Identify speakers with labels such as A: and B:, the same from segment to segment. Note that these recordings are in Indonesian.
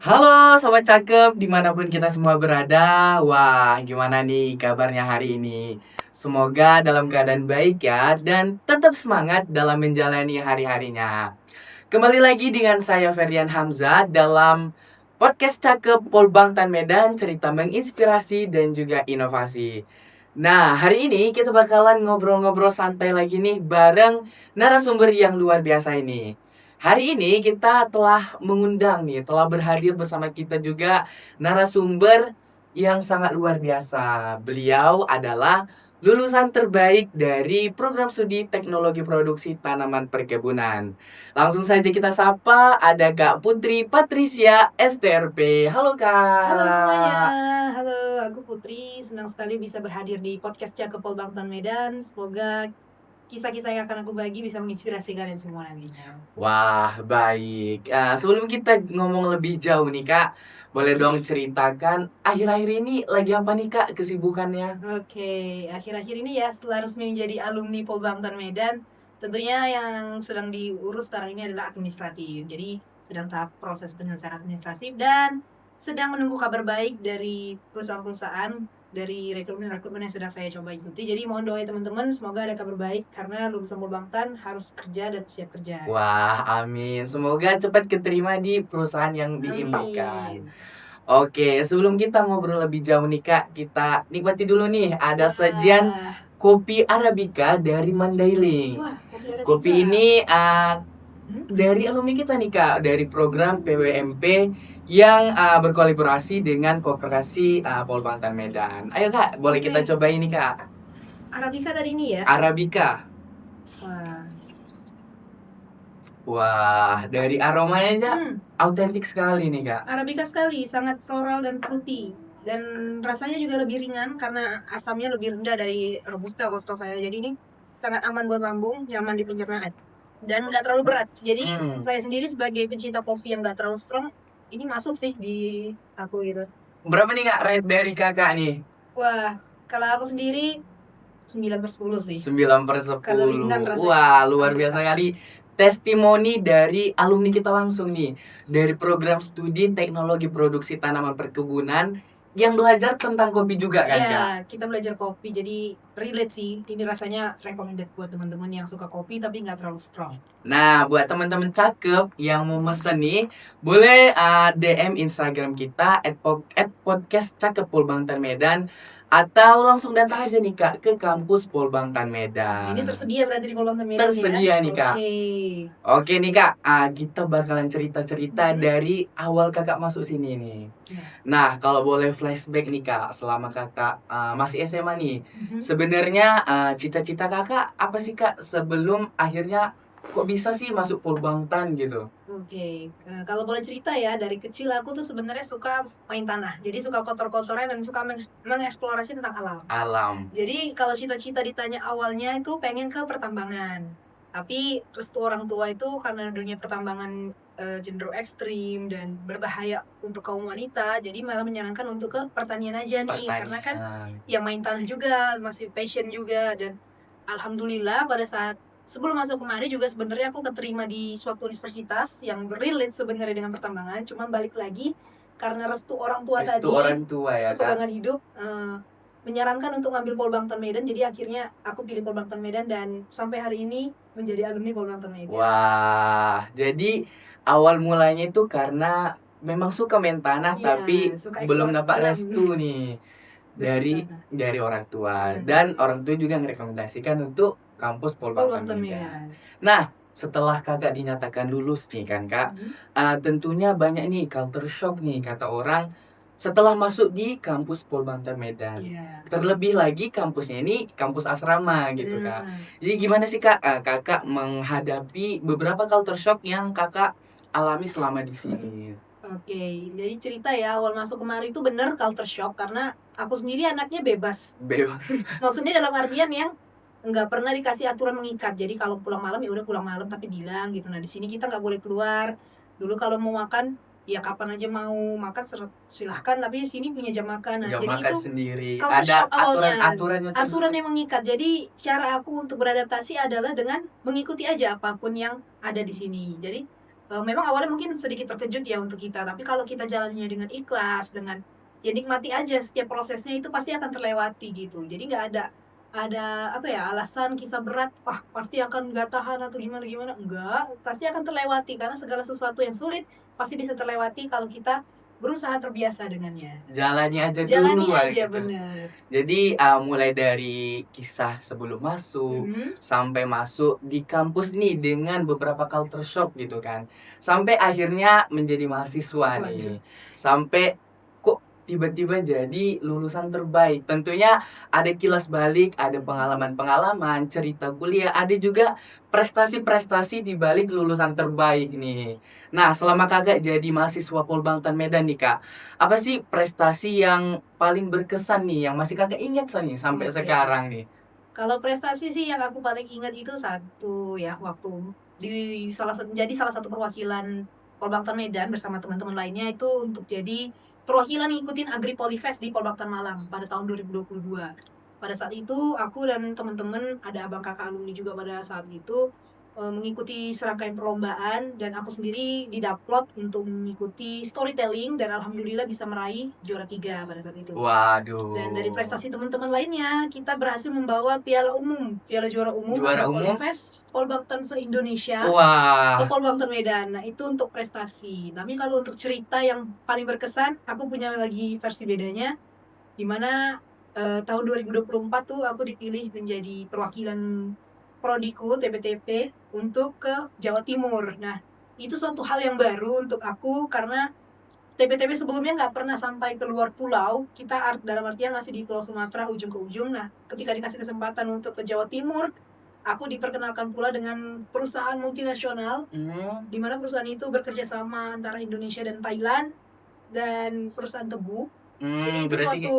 A: Halo Sobat Cakep, dimanapun kita semua berada. Wah, gimana nih kabarnya hari ini? Semoga dalam keadaan baik ya, dan tetap semangat dalam menjalani hari-harinya. Kembali lagi dengan saya Ferdian Hamzah dalam podcast Cakep Polbangtan Medan, cerita menginspirasi dan juga inovasi. Nah, hari ini kita bakalan ngobrol-ngobrol santai lagi nih bareng narasumber yang luar biasa ini. Hari ini kita telah mengundang nih, telah berhadir bersama kita juga narasumber yang sangat luar biasa. Beliau adalah lulusan terbaik dari program studi Teknologi Produksi Tanaman Perkebunan. Langsung saja kita sapa, ada Kak Putri Patricia STRP. Halo
B: Halo semuanya,
A: Kak.
B: halo aku Putri, senang sekali bisa berhadir di podcast Cakep Polbangtan Medan. Semoga kisah-kisah yang akan aku bagi bisa menginspirasi kalian semua nantinya.
A: Wah, baik. Sebelum kita ngomong lebih jauh nih Kak, boleh dong ceritakan akhir-akhir ini lagi apa nih Kak kesibukannya?
B: Oke, akhir-akhir ini ya setelah resmi menjadi alumni Polbangtan Medan, tentunya yang sedang diurus sekarang ini adalah administratif. Jadi sedang tahap proses penyelesaian administratif dan sedang menunggu kabar baik dari perusahaan-perusahaan dari rekrutmen-rekrutmen yang sedang saya coba ikuti. Jadi mohon doa ya teman-teman, semoga ada kabar baik karena lulusan Polbangtan harus kerja dan siap kerja.
A: Wah, amin. Semoga cepat keterima di perusahaan yang diimpikan.
B: Amin.
A: Oke, sebelum kita ngobrol lebih jauh nih Kak, kita nikmati dulu nih ada sajian
B: Wah,
A: kopi Arabica dari Mandailing.
B: wah, kopi
A: Kopi
B: Arabica.
A: ini
B: Hmm?
A: dari alumni kita nih Kak, dari program PWMP yang berkolaborasi dengan Koperasi Polbantan Medan. Ayo Kak, boleh kita
B: Oke,
A: coba ini Kak.
B: Arabica tadi ini ya.
A: Arabica.
B: Wah.
A: Wah, dari aromanya aja
B: Hmm,
A: autentik sekali nih Kak.
B: Arabica sekali, sangat floral dan fruity. Dan rasanya juga lebih ringan karena asamnya lebih rendah dari Robusta kalau setahu saya. Jadi ini sangat aman buat lambung, nyaman di pencernaan. Dan nggak terlalu berat. Jadi saya sendiri sebagai pencinta kopi yang nggak terlalu strong, ini masuk sih di aku gitu.
A: Berapa nih Kak rate dari Kakak nih?
B: Wah, kalau aku sendiri 9/10 sih.
A: 9 per
B: Karena
A: 10.
B: ringan rasanya.
A: Wah, luar
B: Aku
A: biasa
B: suka.
A: kali. Testimoni dari alumni kita langsung nih. Dari program studi Teknologi Produksi Tanaman Perkebunan yang belajar tentang kopi juga kan, Kak?
B: Iya, kita belajar kopi, jadi relate sih. Ini rasanya recommended buat teman-teman yang suka kopi tapi nggak terlalu strong.
A: Nah, buat teman-teman cakep yang mau mesen nih, boleh DM Instagram kita @podcast Cakep Polbangtan Medan atau langsung datang aja nih Kak ke kampus Polbangtan Medan.
B: Ini tersedia berarti di kolom Medan ya?
A: Tersedia nih Kak.
B: Oke.
A: Oke nih Kak, kita bakalan cerita-cerita
B: Mhm.
A: dari awal Kakak masuk sini nih.
B: Ya.
A: Nah, kalau boleh flashback nih Kak, selama Kakak masih SMA nih,
B: Mhm.
A: sebenarnya cita-cita Kakak apa sih Kak sebelum akhirnya kok bisa sih masuk Polbangtan gitu?
B: Oke, kalau boleh cerita ya, dari kecil aku tuh sebenarnya suka main tanah. Jadi suka kotor-kotoran dan suka mengeksplorasi tentang alam.
A: Alam.
B: Jadi kalau cita-cita ditanya awalnya itu pengen ke pertambangan. Tapi restu orang tua itu karena dunia pertambangan cenderung ekstrim dan berbahaya untuk kaum wanita, jadi malah menyarankan untuk ke pertanian aja nih. Karena kan
A: Pertanyaan.
B: yang main tanah juga, masih passion juga. Dan alhamdulillah pada saat sebelum masuk kemari juga sebenarnya aku keterima di suatu universitas yang relate sebenarnya dengan pertambangan. Cuma balik lagi karena restu orang tua
A: Restu
B: tadi,
A: orang tua ya
B: itu
A: Kak?
B: pegangan hidup, menyarankan untuk ngambil Polbangtan Medan, jadi akhirnya aku pilih Polbangtan Medan dan sampai hari ini menjadi alumni Polbangtan Medan.
A: Wah, jadi awal mulanya itu karena memang suka main tanah
B: Iya,
A: tapi
B: suka
A: belum
B: eksplorasi
A: dapat
B: alam.
A: restu nih dari
B: Betul.
A: dari orang tua
B: Benar.
A: dan orang tua juga merekomendasikan untuk kampus Polbangtan
B: Polbangtan
A: Medan.
B: Medan.
A: Nah, setelah Kakak dinyatakan lulus nih kan Kak,
B: Mhm.
A: tentunya banyak nih culture shock nih kata orang setelah masuk di kampus Polbangtan Medan.
B: Iya.
A: Terlebih lagi kampusnya ini kampus asrama gitu Kak.
B: Nah,
A: Jadi gimana sih Kak, Kakak menghadapi beberapa culture shock yang Kakak alami selama di sini?
B: oke. Jadi cerita ya, awal masuk kemari itu bener culture shock karena aku sendiri anaknya bebas.
A: Bebas.
B: Maksudnya dalam artian yang nggak pernah dikasih aturan mengikat. Jadi kalau pulang malam ya udah pulang malam tapi bilang gitu. Nah, di sini kita nggak boleh keluar. Dulu kalau mau makan ya kapan aja mau makan silahkan, tapi di sini punya jam makan. Nah,
A: Jam
B: jadi
A: makan
B: itu
A: sendiri.
B: culture
A: Ada
B: shock awalnya.
A: aturan-aturannya
B: Aturan yang mengikat. Jadi cara aku untuk beradaptasi adalah dengan mengikuti aja apapun yang ada di sini. Jadi memang awalnya mungkin sedikit terkejut ya untuk kita, tapi kalau kita jalannya dengan ikhlas, dengan ya nikmati aja setiap prosesnya itu pasti akan terlewati gitu. Jadi nggak ada apa ya, alasan kisah berat, "Wah, pasti akan nggak tahan," atau gimana-gimana, enggak, pasti akan terlewati karena segala sesuatu yang sulit pasti bisa terlewati kalau kita berusaha terbiasa dengannya.
A: Jalani aja
B: Jalani
A: dulu
B: aja,
A: gitu.
B: bener.
A: Jadi mulai dari kisah sebelum masuk
B: Mhm,
A: sampai masuk di kampus nih dengan beberapa culture shock gitu kan. Sampai akhirnya menjadi mahasiswa
B: waduh.
A: nih. Sampai kok tiba-tiba jadi lulusan terbaik. Tentunya ada kilas balik, ada pengalaman-pengalaman, cerita kuliah, ada juga prestasi-prestasi di balik lulusan terbaik nih. Nah, selama Kakak jadi mahasiswa Polbangtan Medan nih, Kak, apa sih prestasi yang paling berkesan nih, yang masih Kakak ingat nih sampai
B: Oke.
A: sekarang nih?
B: Kalau prestasi sih yang aku paling ingat itu satu ya, waktu di salah satu perwakilan Polbangtan Medan bersama teman-teman lainnya itu untuk jadi perwakilan ngikutin Agri Polifest di Polbangtan Malang pada tahun 2022. Pada saat itu aku dan teman-teman, ada abang kakak alumni juga pada saat itu, mengikuti serangkaian perlombaan dan aku sendiri didaplot untuk mengikuti storytelling dan alhamdulillah bisa meraih juara 3 pada saat itu. Dan dari
A: Waduh,
B: prestasi teman-teman lainnya, kita berhasil membawa piala umum, piala juara umum
A: juara
B: Agri
A: umum?
B: Polifest Polbangtan se-Indonesia ke
A: Wah,
B: Polbangtan Medan. Nah, itu untuk prestasi. Tapi kalau untuk cerita yang paling berkesan, aku punya lagi versi bedanya, di mana tahun 2024 tuh aku dipilih menjadi perwakilan prodiku TPTP untuk ke Jawa Timur. Nah, itu suatu hal yang baru untuk aku karena TP-TP sebelumnya nggak pernah sampai keluar pulau, kita dalam artian masih di Pulau Sumatera ujung ke ujung. Nah, ketika dikasih kesempatan untuk ke Jawa Timur, aku diperkenalkan pula dengan perusahaan multinasional,
A: hmm,
B: di mana perusahaan itu bekerja sama antara Indonesia dan Thailand, dan perusahaan tebu. Jadi itu
A: berarti
B: suatu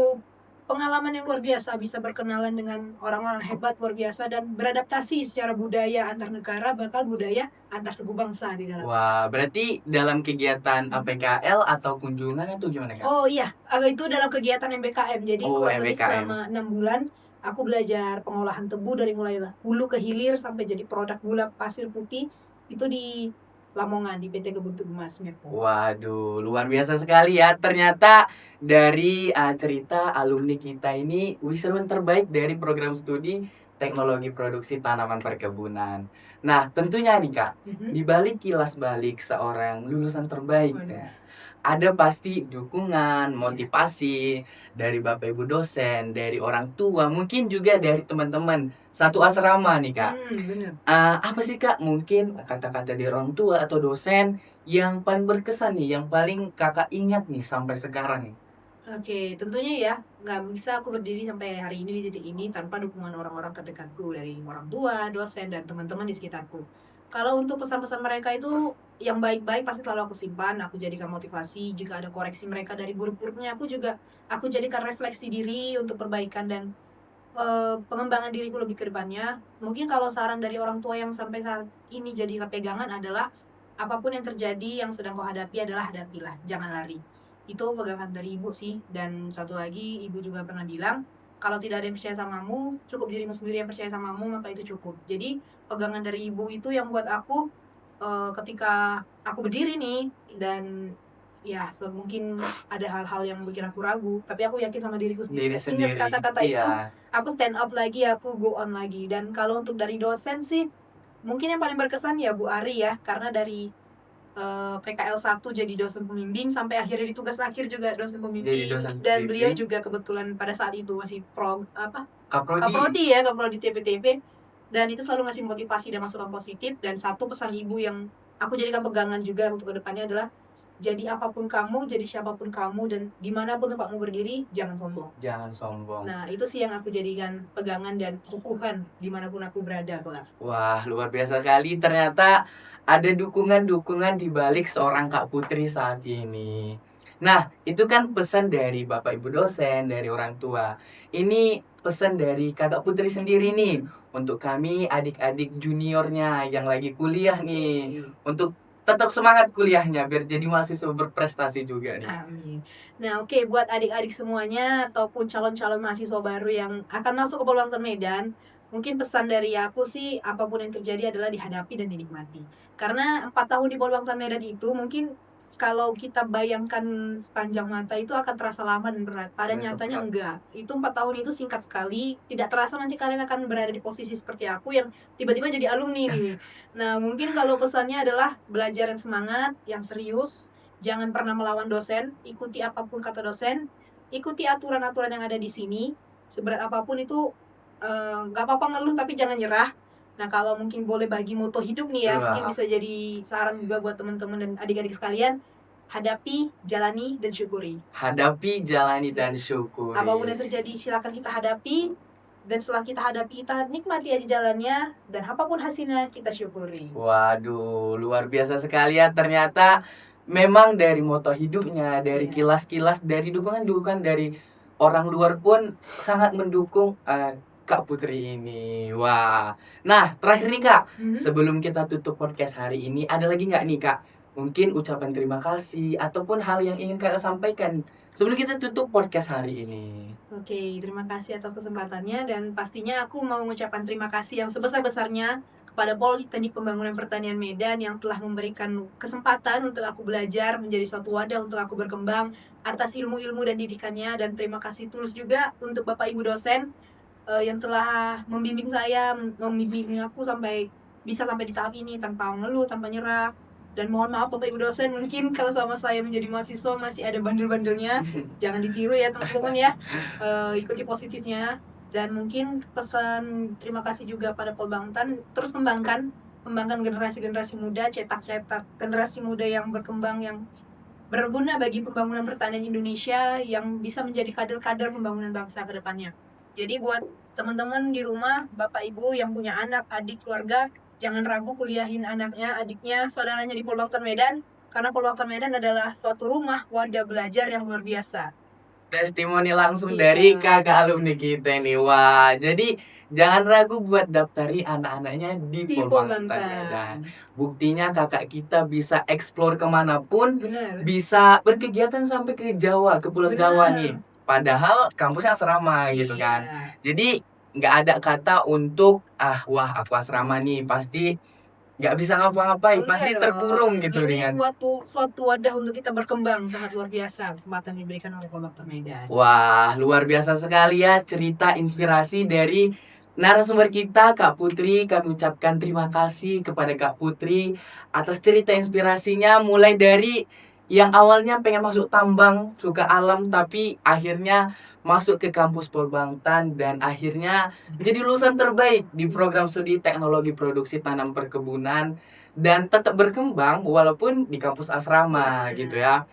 B: pengalaman yang luar biasa, bisa berkenalan dengan orang-orang hebat luar biasa dan beradaptasi secara budaya antar negara, bahkan budaya antar suku bangsa di dalam.
A: wah, berarti dalam kegiatan APKL atau kunjungan atau gimana, Kak?
B: Oh iya, itu dalam kegiatan MBKM. Jadi
A: Oh,
B: kurang lebih
A: MBKM.
B: selama 6 bulan aku belajar pengolahan tebu dari mulai hulu ke hilir sampai jadi produk gula pasir putih itu di Lamongan di PT Kebun Tebu Mas Mepo.
A: Waduh, luar biasa sekali ya. Ternyata dari cerita alumni kita ini wisudawan terbaik dari program studi Teknologi Produksi Tanaman Perkebunan. Nah, tentunya nih Kak,
B: Mhm.
A: di balik kilas balik seorang lulusan terbaik,
B: Waduh.
A: nah, ada pasti dukungan,
B: Iya.
A: motivasi dari Bapak Ibu dosen, dari orang tua, mungkin juga dari teman-teman satu asrama nih Kak.
B: Bener.
A: Apa sih Kak, mungkin kata-kata dari orang tua atau dosen yang paling berkesan nih, yang paling Kakak ingat nih sampai sekarang nih?
B: Oke, tentunya ya, nggak bisa aku berdiri sampai hari ini di titik ini tanpa dukungan orang-orang terdekatku dari orang tua, dosen, dan teman-teman di sekitarku. Kalau untuk pesan-pesan mereka itu yang baik-baik pasti selalu aku simpan, aku jadikan motivasi. Jika ada koreksi mereka dari buruk-buruknya, aku jadikan refleksi diri untuk perbaikan dan pengembangan diriku lebih ke depannya. Mungkin kalau saran dari orang tua yang sampai saat ini jadi pegangan adalah apapun yang terjadi yang sedang kau hadapi adalah hadapilah, jangan lari. Itu pegangan dari ibu sih. Dan satu lagi, ibu juga pernah bilang, kalau tidak ada yang percaya samamu, cukup dirimu sendiri yang percaya samamu, maka itu cukup. Jadi pegangan dari ibu itu yang buat aku ketika aku berdiri nih dan ya mungkin ada hal-hal yang bikin aku ragu, tapi aku yakin sama diriku sendiri.
A: Diri
B: Ingat
A: sendiri.
B: kata-kata itu,
A: Iya.
B: aku stand up lagi, aku go on lagi. Dan kalau untuk dari dosen sih, mungkin yang paling berkesan ya Bu Ari ya, karena dari PKL 1 jadi dosen pembimbing sampai akhirnya di tugas akhir juga dosen
A: Jadi
B: pembimbing,
A: dosen
B: dan beliau
A: pembimbing,
B: juga kebetulan pada saat itu masih
A: kaprodi.
B: kaprodi ya, kaprodi TP-TP, dan itu selalu ngasih motivasi dan masukan positif. Dan satu pesan ibu yang aku jadikan pegangan juga untuk kedepannya adalah, jadi apapun kamu, jadi siapapun kamu, dan dimanapun tempatmu berdiri, jangan sombong.
A: Jangan sombong.
B: Nah, itu sih yang aku jadikan pegangan dan kukuhan dimanapun aku berada, Bang.
A: Wah, luar biasa sekali. Ternyata ada dukungan-dukungan di balik seorang Kak Putri saat ini. Nah, itu kan pesan dari Bapak Ibu dosen, dari orang tua. Ini pesan dari Kakak Putri sendiri nih, untuk kami adik-adik juniornya yang lagi kuliah nih, untuk tetap semangat kuliahnya biar jadi mahasiswa berprestasi juga nih.
B: Amin. Nah, oke, buat adik-adik semuanya ataupun calon-calon mahasiswa baru yang akan masuk ke Polbangtan Medan, mungkin pesan dari aku sih, apapun yang terjadi adalah dihadapi dan dinikmati. Karena 4 tahun di Polbangtan Medan itu mungkin kalau kita bayangkan sepanjang mata itu akan terasa lama dan berat. Pada
A: Terasa
B: nyatanya
A: berat.
B: enggak. Itu 4 tahun itu singkat sekali. Tidak terasa nanti kalian akan berada di posisi seperti aku yang tiba-tiba jadi alumni nih. Nah, mungkin kalau pesannya adalah belajar yang semangat, yang serius, jangan pernah melawan dosen, ikuti apapun kata dosen, ikuti aturan-aturan yang ada di sini. Seberat apapun itu nggak apa-apa ngeluh tapi jangan nyerah. Nah, kalau mungkin boleh bagi moto hidup nih ya, mungkin
A: Wah,
B: bisa jadi saran juga buat teman-teman dan adik-adik sekalian, hadapi, jalani, dan syukuri.
A: hadapi, jalani, dan
B: Apapun
A: syukuri.
B: yang terjadi silakan kita hadapi, dan setelah kita hadapi kita nikmati aja jalannya, dan apapun hasilnya kita syukuri.
A: Waduh, luar biasa sekali ya. Ternyata memang dari moto hidupnya, dari
B: Iya.
A: kilas-kilas, dari dukungan-dukungan dari orang luar pun sangat mendukung Kak Putri ini. Wah. Nah, terakhir nih Kak, sebelum kita tutup podcast hari ini, ada lagi nggak nih Kak? Mungkin ucapan terima kasih ataupun hal yang ingin Kakak sampaikan sebelum kita tutup podcast hari ini.
B: Oke, terima kasih atas kesempatannya dan pastinya aku mau mengucapkan terima kasih yang sebesar-besarnya kepada Politeknik Pembangunan Pertanian Medan yang telah memberikan kesempatan untuk aku belajar menjadi suatu wadah untuk aku berkembang atas ilmu-ilmu dan didikannya, dan terima kasih tulus juga untuk Bapak Ibu dosen yang telah membimbing saya, membimbing aku bisa sampai di tahap ini tanpa mengeluh, tanpa nyerah. Dan mohon maaf Bapak Ibu dosen, mungkin kalau selama saya menjadi mahasiswa masih ada bandel-bandelnya, jangan ditiru ya teman-teman ya. Ikuti positifnya. Dan mungkin pesan terima kasih juga pada Polbangtan, terus kembangkan generasi-generasi muda, cetak-cetak generasi muda yang berkembang, yang berguna bagi pembangunan pertanian Indonesia, yang bisa menjadi kader-kader pembangunan bangsa ke depannya. Jadi buat teman-teman di rumah, Bapak Ibu yang punya anak, adik, keluarga, jangan ragu kuliahin anaknya, adiknya, saudaranya di Polbangtan Medan, karena Polbangtan Medan adalah suatu rumah wadah belajar yang luar biasa.
A: Testimoni langsung
B: Iya.
A: dari kakak alumni kita nih. Wah, jadi jangan ragu buat daftari anak-anaknya di
B: Di
A: Polbangtan Medan.
B: Polbangtan.
A: Buktinya kakak kita bisa explore kemanapun,
B: Benar.
A: bisa berkegiatan sampai ke Jawa, ke Pulau Jawa nih.
B: Benar.
A: Padahal kampusnya asrama gitu kan.
B: Iya.
A: Jadi nggak ada kata untuk wah aku asrama nih pasti nggak bisa ngapa-ngapain, pasti
B: Enggak
A: terkurung
B: dong.
A: gitu
B: Ini
A: dengan.
B: suatu wadah untuk kita berkembang, sangat luar biasa kesempatan diberikan oleh Polbangtan Medan.
A: Wah, luar biasa sekali ya cerita inspirasi dari narasumber kita, Kak Putri. Kami ucapkan terima kasih kepada Kak Putri atas cerita inspirasinya, mulai dari yang awalnya pengen masuk tambang, suka alam, tapi akhirnya masuk ke kampus Polbangtan dan akhirnya menjadi lulusan terbaik di program studi teknologi produksi tanam perkebunan dan tetap berkembang walaupun di kampus asrama gitu ya.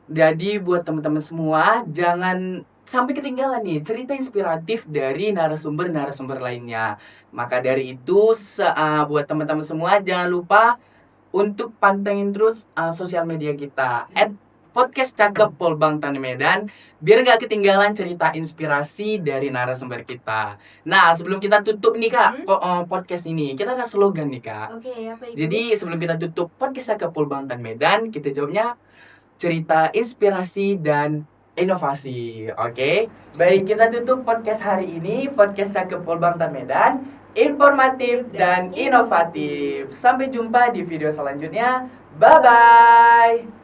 A: Jadi buat teman-teman semua, jangan sampai ketinggalan nih cerita inspiratif dari narasumber-narasumber lainnya. Maka dari itu, buat teman-teman semua jangan lupa untuk pantengin terus sosial media kita @podcast Cakep Polbangtan Medan, biar nggak ketinggalan cerita inspirasi dari narasumber kita. Nah, sebelum kita tutup nih Kak, podcast ini, kita ada slogan nih Kak.
B: Oke, apa itu?
A: Jadi sebelum kita tutup podcast Cakep Polbangtan Medan, kita jawabnya cerita inspirasi dan inovasi. Oke. Baik, kita tutup podcast hari ini, podcast Cakep Polbangtan Medan, informatif dan inovatif. Sampai jumpa di video selanjutnya. Bye bye.